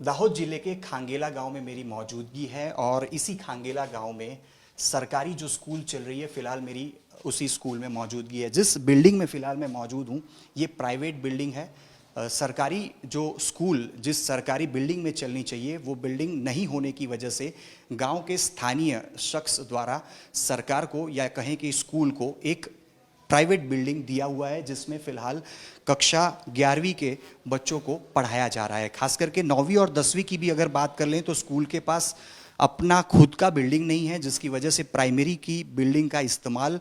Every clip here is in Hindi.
दाहोद जिले के खांगेला गांव में मेरी मौजूदगी है और इसी खांगेला गांव में सरकारी जो स्कूल चल रही है, फिलहाल मेरी उसी स्कूल में मौजूदगी है। जिस बिल्डिंग में फिलहाल मैं मौजूद हूँ ये प्राइवेट बिल्डिंग है। सरकारी जो स्कूल जिस सरकारी बिल्डिंग में चलनी चाहिए वो बिल्डिंग नहीं होने की वजह से गांव के स्थानीय शख्स द्वारा सरकार को या कहें कि स्कूल को एक प्राइवेट बिल्डिंग दिया हुआ है जिसमें फ़िलहाल कक्षा 11वीं के बच्चों को पढ़ाया जा रहा है। खास करके 9वीं और 10वीं की भी अगर बात कर लें तो स्कूल के पास अपना खुद का बिल्डिंग नहीं है, जिसकी वजह से प्राइमरी की बिल्डिंग का इस्तेमाल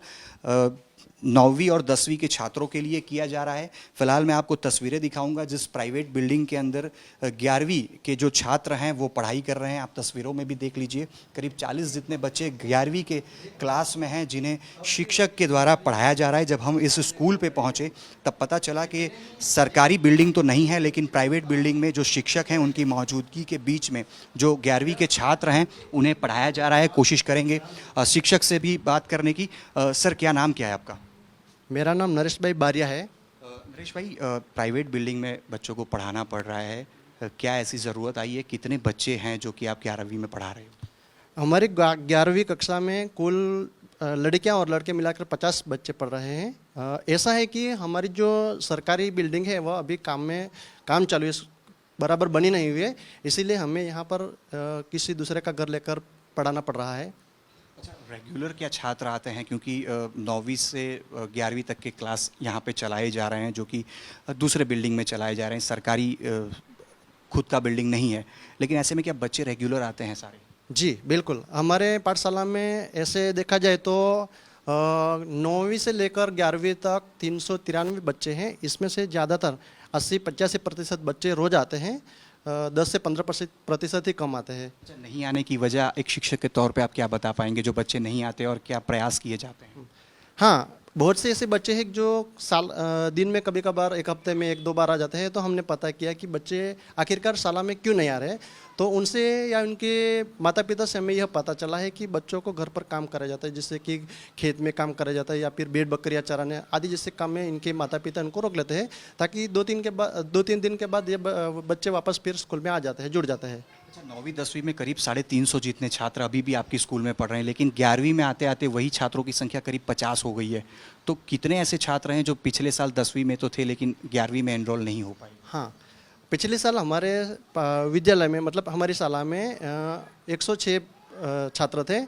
9वीं और 10वीं के छात्रों के लिए किया जा रहा है। फिलहाल मैं आपको तस्वीरें दिखाऊंगा जिस प्राइवेट बिल्डिंग के अंदर 11वीं के जो छात्र हैं वो पढ़ाई कर रहे हैं। आप तस्वीरों में भी देख लीजिए, करीब 40 जितने बच्चे 11वीं के क्लास में हैं जिन्हें शिक्षक के द्वारा पढ़ाया जा रहा है। जब हम इस स्कूल पे पहुँचे तब पता चला कि सरकारी बिल्डिंग तो नहीं है लेकिन प्राइवेट बिल्डिंग में जो शिक्षक हैं उनकी मौजूदगी के बीच में जो 11वीं के छात्र हैं उन्हें पढ़ाया जा रहा है। कोशिश करेंगे शिक्षक से भी बात करने की। सर, क्या नाम क्या है आपका? मेरा नाम नरेश भाई बारिया है। नरेश भाई, प्राइवेट बिल्डिंग में बच्चों को पढ़ाना पड़ रहा है, क्या ऐसी ज़रूरत आई है? कितने बच्चे हैं जो कि आप 11वीं में पढ़ा रहे हो? हमारी 11वीं कक्षा में कुल लड़कियां और लड़के मिलाकर 50 बच्चे पढ़ रहे हैं। ऐसा है कि हमारी जो सरकारी बिल्डिंग है वह अभी काम चालू है, बराबर बनी नहीं हुई है, इसीलिए हमें यहाँ पर किसी दूसरे का घर लेकर पढ़ाना पड़ रहा है। अच्छा, रेगुलर क्या छात्र आते हैं? क्योंकि 9वीं से 11वीं तक के क्लास यहाँ पे चलाए जा रहे हैं जो कि दूसरे बिल्डिंग में चलाए जा रहे हैं, सरकारी खुद का बिल्डिंग नहीं है, लेकिन ऐसे में क्या बच्चे रेगुलर आते हैं सारे? जी बिल्कुल, हमारे पाठशाला में ऐसे देखा जाए तो 9वीं से लेकर 11वीं तक 393 बच्चे हैं। इसमें से ज़्यादातर 80-85% बच्चे रोज़ आते हैं, 10 से 15% ही कम आते हैं। अच्छा, नहीं आने की वजह एक शिक्षक के तौर पे आप क्या बता पाएंगे जो बच्चे नहीं आते और क्या प्रयास किए जाते हैं? हाँ, बहुत से ऐसे बच्चे हैं जो दिन में कभी कभार एक हफ्ते में 1-2 बार आ जाते हैं, तो हमने पता किया कि बच्चे आखिरकार शाला में क्यों नहीं आ रहे। तो उनसे या उनके माता पिता से हमें यह पता चला है कि बच्चों को घर पर काम कराया जाता है, जैसे कि खेत में काम कराया जाता है या फिर भेड़ बकरियाँ चराने आदि जैसे काम में इनके माता पिता इनको रोक लेते हैं, ताकि 2-3 दिन के बाद ये बच्चे वापस फिर स्कूल में आ जाते हैं, जुड़ जाते हैं। अच्छा, 9वीं 10वीं में करीब 350 जितने छात्र अभी भी आपकी स्कूल में पढ़ रहे हैं, लेकिन 11वीं में आते आते वही छात्रों की संख्या करीब 50 हो गई है। तो कितने ऐसे छात्र हैं जो पिछले साल 10वीं में तो थे लेकिन 11वीं में एनरोल नहीं हो पाए? हाँ, पिछले साल हमारे विद्यालय में मतलब हमारी शाला में 106 छात्र थे,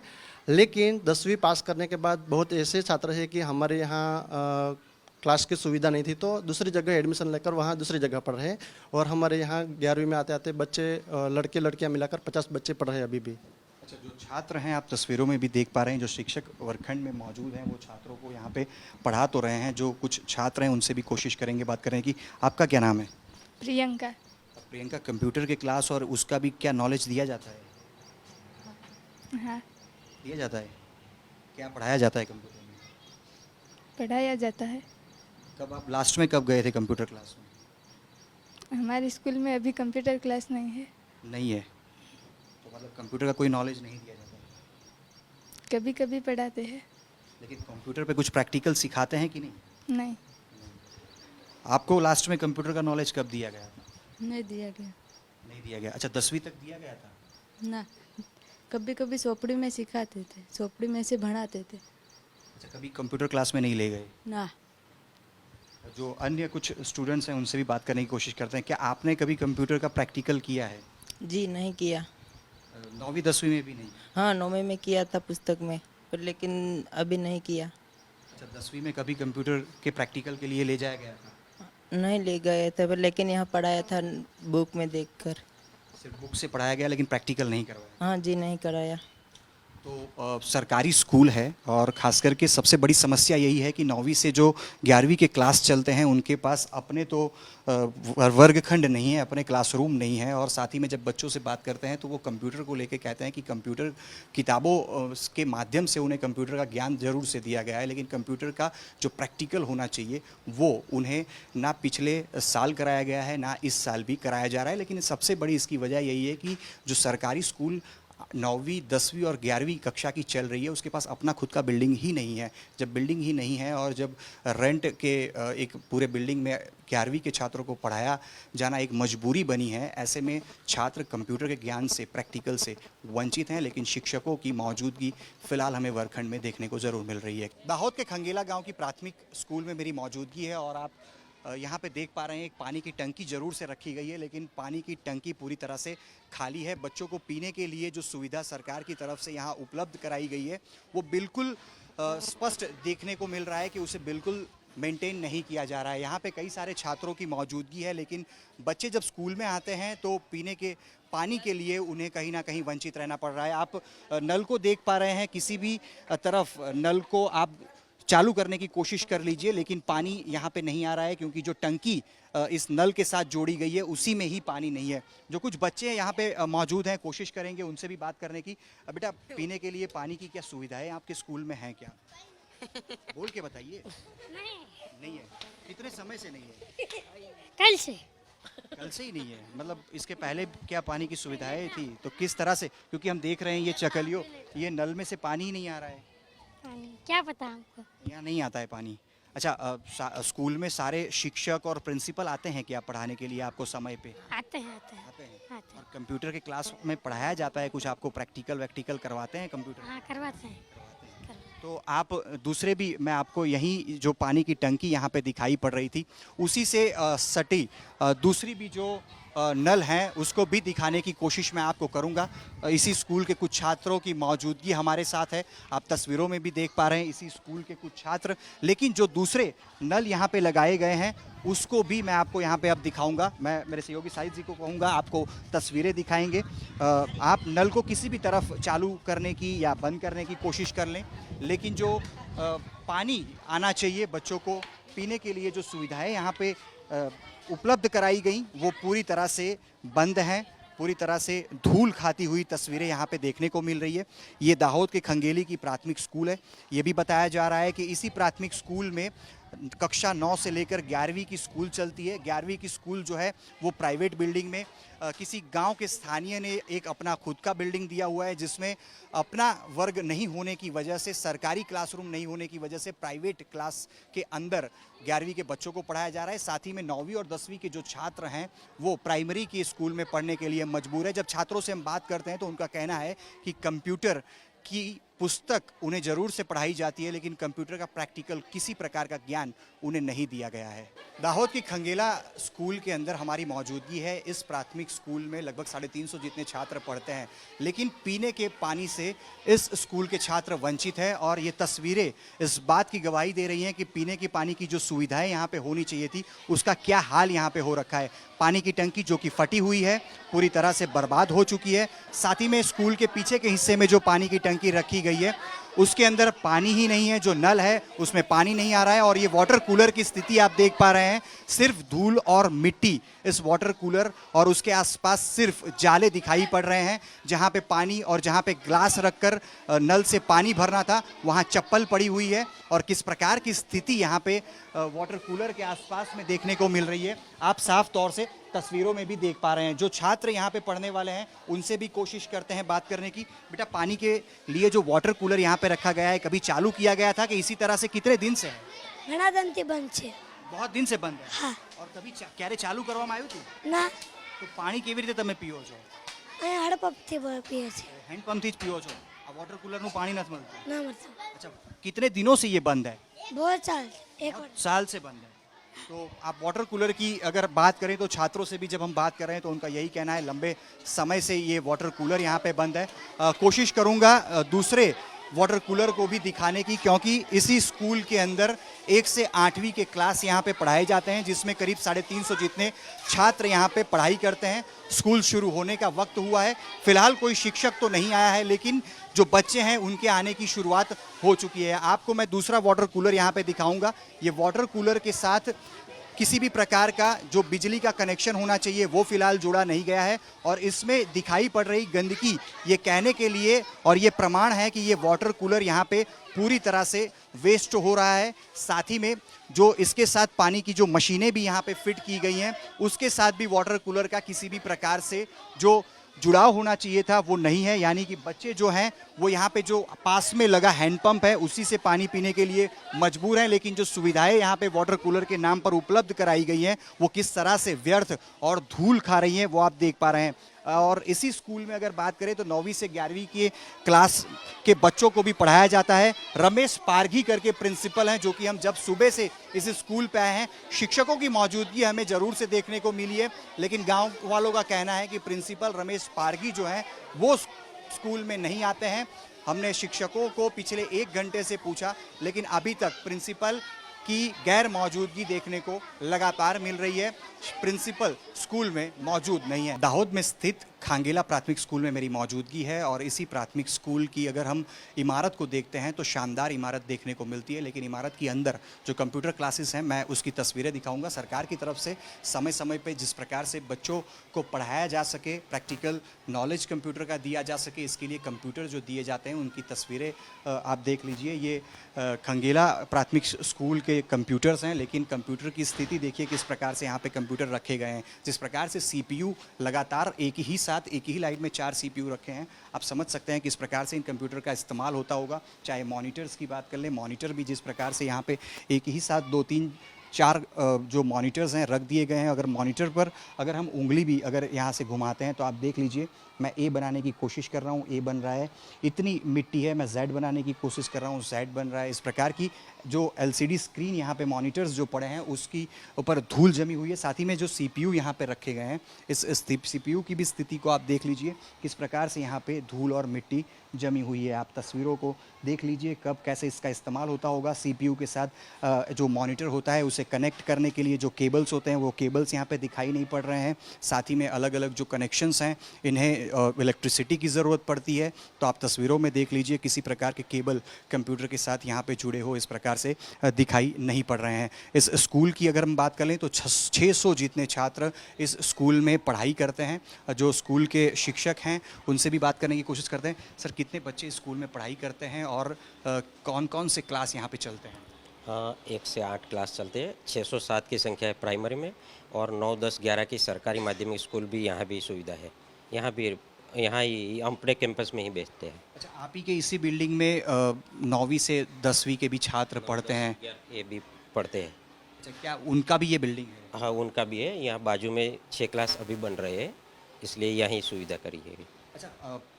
लेकिन 10वीं पास करने के बाद बहुत ऐसे छात्र हैं कि हमारे यहाँ क्लास की सुविधा नहीं थी, तो दूसरी जगह एडमिशन लेकर वहाँ दूसरी जगह पढ़ रहे हैं। और हमारे यहाँ 11वीं में आते आते बच्चे लड़के लड़कियाँ मिलाकर 50 बच्चे पढ़ रहे हैं अभी भी। अच्छा, जो छात्र हैं आप तस्वीरों में भी देख पा रहे हैं, जो शिक्षक वर्गखंड में मौजूद हैं वो छात्रों को यहाँ पे पढ़ा तो रहे हैं। जो कुछ छात्र हैं उनसे भी कोशिश करेंगे बात करने की। आपका क्या नाम है? प्रियंका। प्रियंका, कंप्यूटर के क्लास और उसका भी क्या नॉलेज दिया जाता है? हाँ, दिया जाता है। क्या पढ़ाया जाता है कंप्यूटर में? पढ़ाया जाता है। कब आप लास्ट में कब गए थे कंप्यूटर क्लास में? हमारे स्कूल में अभी कंप्यूटर क्लास नहीं है। नहीं है, तो मतलब कंप्यूटर का कोई नॉलेज नहीं दिया जाता? कभी कभी पढ़ाते हैं। लेकिन कंप्यूटर पे कुछ प्रैक्टिकल सिखाते हैं कि नहीं? नहीं, आपको लास्ट में कंप्यूटर का नॉलेज कब दिया गया था? नहीं दिया गया नहीं दिया गया। अच्छा, 10वीं तक दिया गया था? ना, कभी कभी सोपड़ी में सिखाते थे, सोपड़ी में से भणाते थे। अच्छा, कभी कंप्यूटर क्लास में नहीं ले गए? ना, जो अन्य कुछ स्टूडेंट्स हैं उनसे भी बात करने की कोशिश करते हैं। क्या आपने कभी कंप्यूटर का प्रैक्टिकल किया है? जी नहीं किया। 9वीं 10वीं में भी नहीं? हाँ, 9वीं में किया था पुस्तक में, पर लेकिन अभी नहीं किया। अच्छा, 10वीं में कभी कंप्यूटर के प्रैक्टिकल के लिए ले जाया गया था? नहीं ले गए थे, पर लेकिन यहाँ पढ़ाया था बुक में देखकर। सिर्फ बुक से पढ़ाया गया लेकिन प्रैक्टिकल नहीं करवाया? हाँ जी, नहीं कराया। तो सरकारी स्कूल है और ख़ास करके सबसे बड़ी समस्या यही है कि 9वीं से जो 11वीं के क्लास चलते हैं उनके पास अपने तो वर्गखंड नहीं है, अपने क्लासरूम नहीं है। और साथ ही में जब बच्चों से बात करते हैं तो वो कंप्यूटर को लेके कहते हैं कि कंप्यूटर किताबों के माध्यम से उन्हें कंप्यूटर का ज्ञान ज़रूर से दिया गया है, लेकिन कंप्यूटर का जो प्रैक्टिकल होना चाहिए वो उन्हें ना पिछले साल कराया गया है ना इस साल भी कराया जा रहा है। लेकिन सबसे बड़ी इसकी वजह यही है कि जो सरकारी स्कूल 9वीं 10वीं और 11वीं कक्षा की चल रही है, उसके पास अपना खुद का बिल्डिंग ही नहीं है। जब बिल्डिंग ही नहीं है और जब रेंट के एक पूरे बिल्डिंग में 11वीं के छात्रों को पढ़ाया जाना एक मजबूरी बनी है, ऐसे में छात्र कंप्यूटर के ज्ञान से, प्रैक्टिकल से वंचित हैं। लेकिन शिक्षकों की मौजूदगी फ़िलहाल हमें वर्गखंड में देखने को ज़रूर मिल रही है। दाहोद के खंगेला गाँव की प्राथमिक स्कूल में मेरी मौजूदगी है और आप यहाँ पे देख पा रहे हैं एक पानी की टंकी ज़रूर से रखी गई है, लेकिन पानी की टंकी पूरी तरह से खाली है। बच्चों को पीने के लिए जो सुविधा सरकार की तरफ से यहाँ उपलब्ध कराई गई है वो बिल्कुल स्पष्ट देखने को मिल रहा है कि उसे बिल्कुल मेंटेन नहीं किया जा रहा है। यहाँ पे कई सारे छात्रों की मौजूदगी है, लेकिन बच्चे जब स्कूल में आते हैं तो पीने के पानी के लिए उन्हें कहीं ना कहीं वंचित रहना पड़ रहा है। आप नल को देख पा रहे हैं, किसी भी तरफ नल को आप चालू करने की कोशिश कर लीजिए, लेकिन पानी यहाँ पे नहीं आ रहा है क्योंकि जो टंकी इस नल के साथ जोड़ी गई है उसी में ही पानी नहीं है। जो कुछ बच्चे यहाँ पे मौजूद हैं, कोशिश करेंगे उनसे भी बात करने की। बेटा, पीने के लिए पानी की क्या सुविधाएं आपके स्कूल में हैं क्या? बोल के बताइए। नहीं है। कितने समय से नहीं है? कल से। कल से ही नहीं है? मतलब इसके पहले क्या पानी की सुविधाएं थी? तो किस तरह से, क्योंकि हम देख रहे हैं ये चकलियों, ये नल में से पानी ही नहीं आ रहा है। क्या पता हमको। यहाँ नहीं आता है पानी। अच्छा, स्कूल में सारे शिक्षक और प्रिंसिपल आते हैं क्या पढ़ाने के लिए आपको समय पे? आते हैं आते हैं आते हैं। आते हैं। और कंप्यूटर के क्लास में पढ़ाया जाता है, कुछ आपको प्रैक्टिकल वैक्टिकल करवाते हैं कंप्यूटर? हाँ करवाते हैं। तो आप दूसरे भी, मैं आपको यही जो पानी की टंकी यहाँ पे दिखाई पड़ रही थी उसी से सटी दूसरी भी जो नल हैं उसको भी दिखाने की कोशिश मैं आपको करूँगा। इसी स्कूल के कुछ छात्रों की मौजूदगी हमारे साथ है, आप तस्वीरों में भी देख पा रहे हैं इसी स्कूल के कुछ छात्र। लेकिन जो दूसरे नल यहाँ पे लगाए गए हैं उसको भी मैं आपको यहाँ पे अब दिखाऊंगा। मैं मेरे सहयोगी साहिद जी को कहूँगा आपको तस्वीरें दिखाएंगे। आप नल को किसी भी तरफ चालू करने की या बंद करने की कोशिश कर लें, लेकिन जो पानी आना चाहिए बच्चों को पीने के लिए, जो सुविधाएं यहाँ पे उपलब्ध कराई गई वो पूरी तरह से बंद हैं। पूरी तरह से धूल खाती हुई तस्वीरें यहाँ पे देखने को मिल रही है। ये दाहोद के खंगेली की प्राथमिक स्कूल है। ये भी बताया जा रहा है कि इसी प्राथमिक स्कूल में कक्षा 9 से लेकर 11वीं की स्कूल चलती है। 11वीं की स्कूल जो है वो प्राइवेट बिल्डिंग में किसी गांव के स्थानीय ने एक अपना खुद का बिल्डिंग दिया हुआ है, जिसमें अपना वर्ग नहीं होने की वजह से, सरकारी क्लासरूम नहीं होने की वजह से प्राइवेट क्लास के अंदर 11वीं के बच्चों को पढ़ाया जा रहा है। साथ ही में 9वीं और 10वीं के जो छात्र हैं वो प्राइमरी के स्कूल में पढ़ने के लिए मजबूर है। जब छात्रों से हम बात करते हैं तो उनका कहना है कि कंप्यूटर की पुस्तक उन्हें ज़रूर से पढ़ाई जाती है, लेकिन कंप्यूटर का प्रैक्टिकल किसी प्रकार का ज्ञान उन्हें नहीं दिया गया है। दाहोद की खंगेला स्कूल के अंदर हमारी मौजूदगी है। इस प्राथमिक स्कूल में लगभग 350 जितने छात्र पढ़ते हैं, लेकिन पीने के पानी से इस स्कूल के छात्र वंचित हैं। और ये तस्वीरें इस बात की गवाही दे रही हैं कि पीने के पानी की जो सुविधाएं यहाँ पे होनी चाहिए थी उसका क्या हाल यहाँ पे हो रखा है। पानी की टंकी जो कि फटी हुई है, पूरी तरह से बर्बाद हो चुकी है। साथ ही में स्कूल के पीछे के हिस्से में जो पानी की टंकी रखी गई है उसके अंदर पानी ही नहीं है। जो नल है उसमें पानी नहीं आ रहा है। और ये वाटर कूलर की स्थिति आप देख पा रहे हैं, सिर्फ धूल और मिट्टी इस वाटर कूलर और उसके आसपास सिर्फ जाले दिखाई पड़ रहे हैं। जहां पे पानी और जहां पे ग्लास रखकर नल से पानी भरना था वहां चप्पल पड़ी हुई है। और किस प्रकार की स्थिति यहाँ पे वाटर कूलर के आसपास में देखने को मिल रही है आप साफ तौर से तस्वीरों में भी देख पा रहे हैं। जो छात्र यहाँ पे पढ़ने वाले हैं उनसे भी कोशिश करते हैं बात करने की। बेटा, पानी के लिए जो वाटर कूलर यहाँ पे रखा गया है कभी चालू किया गया था कि इसी तरह से कितने दिन से है? घना दिन से बंद छे। बहुत दिन से बंद है। हाँ। और कभी क्यारे चालू करवा में आयु थी? ना तो पानी केवी रीते તમે પીઓ છો? અહીંયા હડપંપથી પીએ છે। हैंडपंप थी જ પીઓ છો? આ वाटर कूलर નું પાણી નથી મળતું? ના મળતું। अच्छा, कितने दिनों से ये बंद है? बहुत साल एक बहुत साल से बंद है। तो आप वाटर कूलर की अगर बात करें तो छात्रों से भी जब हम बात कर रहे हैं तो उनका यही कहना है लंबे समय से ये वाटर कूलर यहाँ पे बंद है। कोशिश करूँगा दूसरे वाटर कूलर को भी दिखाने की, क्योंकि इसी स्कूल के अंदर 1 से 8वीं के क्लास यहाँ पे पढ़ाए जाते हैं, जिसमें करीब 350 जितने छात्र यहाँ पे पढ़ाई करते हैं। स्कूल शुरू होने का वक्त हुआ है। फिलहाल कोई शिक्षक तो नहीं आया है, लेकिन जो बच्चे हैं उनके आने की शुरुआत हो चुकी है। आपको मैं दूसरा वाटर कूलर यहाँ पे दिखाऊंगा। ये वाटर कूलर के साथ किसी भी प्रकार का जो बिजली का कनेक्शन होना चाहिए वो फिलहाल जोड़ा नहीं गया है। और इसमें दिखाई पड़ रही गंदगी ये कहने के लिए और ये प्रमाण है कि ये वाटर कूलर यहाँ पे पूरी तरह से वेस्ट हो रहा है। साथ ही में जो इसके साथ पानी की जो मशीनें भी यहाँ पे फिट की गई हैं उसके साथ भी वाटर कूलर का किसी भी प्रकार से जो जुड़ाव होना चाहिए था वो नहीं है, यानी कि बच्चे जो हैं वो यहाँ पे जो पास में लगा हैंडपंप है उसी से पानी पीने के लिए मजबूर हैं, लेकिन जो सुविधाएं यहाँ पे वाटर कूलर के नाम पर उपलब्ध कराई गई हैं वो किस तरह से व्यर्थ और धूल खा रही हैं वो आप देख पा रहे हैं। और इसी स्कूल में अगर बात करें तो 9वीं से 11वीं के क्लास के बच्चों को भी पढ़ाया जाता है। रमेश पारघी करके प्रिंसिपल हैं, जो कि हम जब सुबह से इस स्कूल पे आए हैं शिक्षकों की मौजूदगी हमें ज़रूर से देखने को मिली है, लेकिन गांव वालों का कहना है कि प्रिंसिपल रमेश पारघी जो हैं वो स्कूल में नहीं आते हैं। हमने शिक्षकों को पिछले 1 घंटे से पूछा, लेकिन अभी तक प्रिंसिपल की गैर मौजूदगी देखने को लगातार मिल रही है। प्रिंसिपल स्कूल में मौजूद नहीं है। दाहोद में स्थित खांगेला प्राथमिक स्कूल में मेरी मौजूदगी है और इसी प्राथमिक स्कूल की अगर हम इमारत को देखते हैं तो शानदार इमारत देखने को मिलती है, लेकिन इमारत के अंदर जो कंप्यूटर क्लासेस हैं मैं उसकी तस्वीरें दिखाऊंगा। सरकार की तरफ से समय समय पे जिस प्रकार से बच्चों को पढ़ाया जा सके, प्रैक्टिकल नॉलेज कंप्यूटर का दिया जा सके, इसके लिए कंप्यूटर जो दिए जाते हैं उनकी तस्वीरें आप देख लीजिए। ये खंगेला प्राथमिक स्कूल के कंप्यूटर्स हैं, लेकिन कंप्यूटर की स्थिति देखिए किस प्रकार से यहाँ पे कंप्यूटर रखे गए हैं। जिस प्रकार से CPU लगातार एक ही लाइन में 4 CPU रखे हैं, आप समझ सकते हैं किस प्रकार से इन कंप्यूटर का इस्तेमाल होता होगा। चाहे मॉनिटर्स की बात कर लें, मॉनिटर भी जिस प्रकार से यहाँ पे एक ही साथ 2, 3, 4 जो मॉनिटर्स हैं रख दिए गए हैं। अगर मॉनिटर पर अगर हम उंगली भी अगर यहाँ से घुमाते हैं तो आप देख लीजिए, मैं A बनाने की कोशिश कर रहा हूँ, A बन रहा है। इतनी मिट्टी है, मैं Z बनाने की कोशिश कर रहा हूँ, Z बन रहा है। इस प्रकार की जो LCD स्क्रीन यहाँ पे मॉनिटर्स जो पड़े हैं उसकी ऊपर धूल जमी हुई है। साथ ही में जो CPU यहाँ पे रखे गए हैं, इस CPU की भी स्थिति को आप देख लीजिए किस प्रकार से यहाँ पे धूल और मिट्टी जमी हुई है। आप तस्वीरों को देख लीजिए कब कैसे इसका इस्तेमाल होता होगा। CPU के साथ जो मॉनिटर होता है उसे कनेक्ट करने के लिए जो केबल्स होते हैं वो केबल्स यहाँ पे दिखाई नहीं पड़ रहे हैं। साथ ही में अलग अलग जो कनेक्शंस हैं इन्हें इलेक्ट्रिसिटी की ज़रूरत पड़ती है, तो आप तस्वीरों में देख लीजिए किसी प्रकार के केबल कंप्यूटर के साथ यहाँ पे जुड़े हो इस प्रकार से दिखाई नहीं पड़ रहे हैं। इस स्कूल की अगर हम बात करें तो 600 जितने छात्र इस स्कूल में पढ़ाई करते हैं। जो स्कूल के शिक्षक हैं उनसे भी बात करने की कोशिश करते हैं। सर, कितने बच्चे स्कूल में पढ़ाई करते हैं और कौन कौन से क्लास यहाँ पे चलते हैं? 1 से 8 क्लास चलते हैं। 607 की संख्या है प्राइमरी में और 9, 10, 11 की सरकारी माध्यमिक स्कूल भी यहाँ भी सुविधा है। यहाँ ही हम अपने कैंपस में ही बेचते हैं। अच्छा, आप ही के इसी बिल्डिंग में 9वीं से 10वीं के भी छात्र पढ़ते हैं? ये भी पढ़ते हैं। अच्छा, क्या उनका भी ये बिल्डिंग है? हाँ, उनका भी है। यहाँ बाजू में 6 क्लास अभी बन रहे हैं, इसलिए यहीं सुविधा करी है। अच्छा,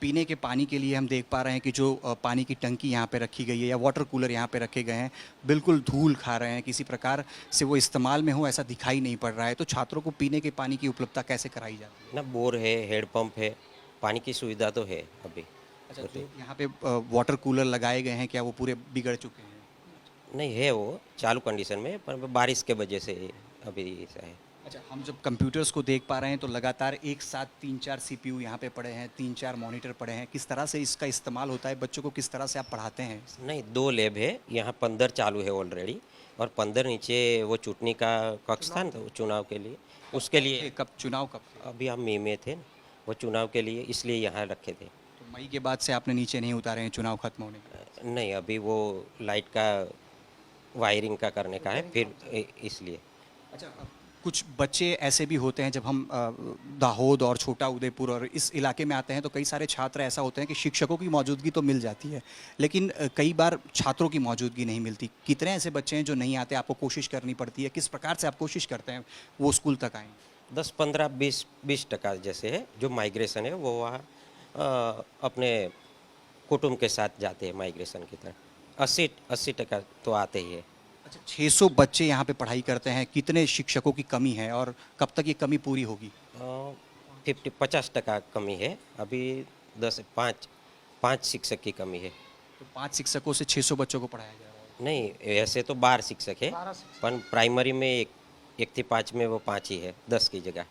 पीने के पानी के लिए हम देख पा रहे हैं कि जो पानी की टंकी यहाँ पे रखी गई है या वाटर कूलर यहाँ पे रखे गए हैं, बिल्कुल धूल खा रहे हैं, किसी प्रकार से वो इस्तेमाल में हो ऐसा दिखाई नहीं पड़ रहा है। तो छात्रों को पीने के पानी की उपलब्धता कैसे कराई जाती है? ना, बोर है, हैंडपंप है, पानी की सुविधा तो है अभी। अच्छा, जो यहाँ पे वाटर कूलर लगाए गए हैं क्या वो पूरे बिगड़ चुके हैं? नहीं है, वो चालू कंडीशन में, पर बारिश के वजह से अभी ऐसा है। अच्छा, हम जब कंप्यूटर्स को देख पा रहे हैं तो लगातार एक साथ 3-4 CPU यहाँ पे पड़े हैं, 3-4 मॉनिटर पड़े हैं। किस तरह से इसका इस्तेमाल होता है? बच्चों को किस तरह से आप पढ़ाते हैं? नहीं, 2 लैब है, यहाँ 15 चालू है ऑलरेडी और 15 नीचे वो चुटनी का कक्ष था ना चुनाव के लिए, उसके लिए। कब चुनाव कब थे? अभी हम मई में थे, वो चुनाव के लिए इसलिए यहाँ रखे थे। तो मई के बाद से आपने नीचे नहीं उतारे हैं चुनाव खत्म होने के? नहीं, अभी वो लाइट का वायरिंग का करने का है, फिर इसलिए। अच्छा, कुछ बच्चे ऐसे भी होते हैं जब हम दाहोद और छोटा उदयपुर और इस इलाके में आते हैं तो कई सारे छात्र ऐसा होते हैं कि शिक्षकों की मौजूदगी तो मिल जाती है, लेकिन कई बार छात्रों की मौजूदगी नहीं मिलती। कितने ऐसे बच्चे हैं जो नहीं आते, आपको कोशिश करनी पड़ती है? किस प्रकार से आप कोशिश करते हैं वो स्कूल तक आएँ? 10, 15, 20% जैसे है जो माइग्रेशन है वो वहाँ अपने कुटुंब के साथ जाते हैं माइग्रेशन की तरह। 80% तो आते ही है। अच्छा, 600 बच्चे यहाँ पे पढ़ाई करते हैं, कितने शिक्षकों की कमी है और कब तक ये कमी पूरी होगी? 50% कमी है अभी। 5 शिक्षक की कमी है। तो 5 शिक्षकों से 600 बच्चों को पढ़ाया जा रहा है? नहीं, ऐसे तो 12 शिक्षक है, पर प्राइमरी में 1 थी, 5 में वो 5 ही है, 10 की जगह।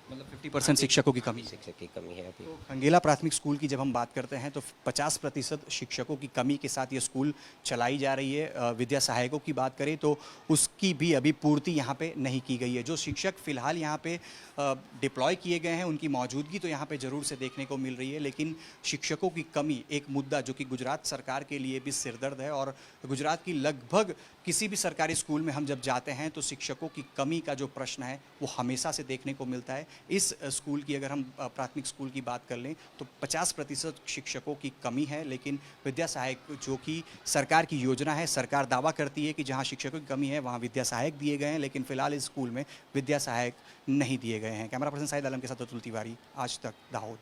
मतलब 50% शिक्षकों की कमी। शिक्षक की कमी है अभी। तो खंगेला प्राथमिक स्कूल की जब हम बात करते हैं तो 50% शिक्षकों की कमी के साथ ये स्कूल चलाई जा रही है। विद्या सहायकों की बात करें तो उसकी भी अभी पूर्ति यहाँ पे नहीं की गई है। जो शिक्षक फिलहाल यहाँ पे डिप्लॉय किए गए हैं उनकी मौजूदगी तो यहाँ पे ज़रूर से देखने को मिल रही है, लेकिन शिक्षकों की कमी एक मुद्दा जो कि गुजरात सरकार के लिए भी सिरदर्द है। और गुजरात की लगभग किसी भी सरकारी स्कूल में हम जब जाते हैं तो शिक्षकों की कमी का जो प्रश्न है वो हमेशा से देखने को मिलता है। इस स्कूल की अगर हम प्राथमिक स्कूल की बात कर लें तो 50% शिक्षकों की कमी है, लेकिन विद्या सहायक जो कि सरकार की योजना है, सरकार दावा करती है कि जहाँ शिक्षकों की कमी है वहाँ विद्या सहायक दिए गए हैं, लेकिन फिलहाल इस स्कूल में विद्या सहायक नहीं दिए गए हैं। कैमरा पर्सन शाहिद आलम के साथ अतुल तिवारी, आज तक, दाहोद।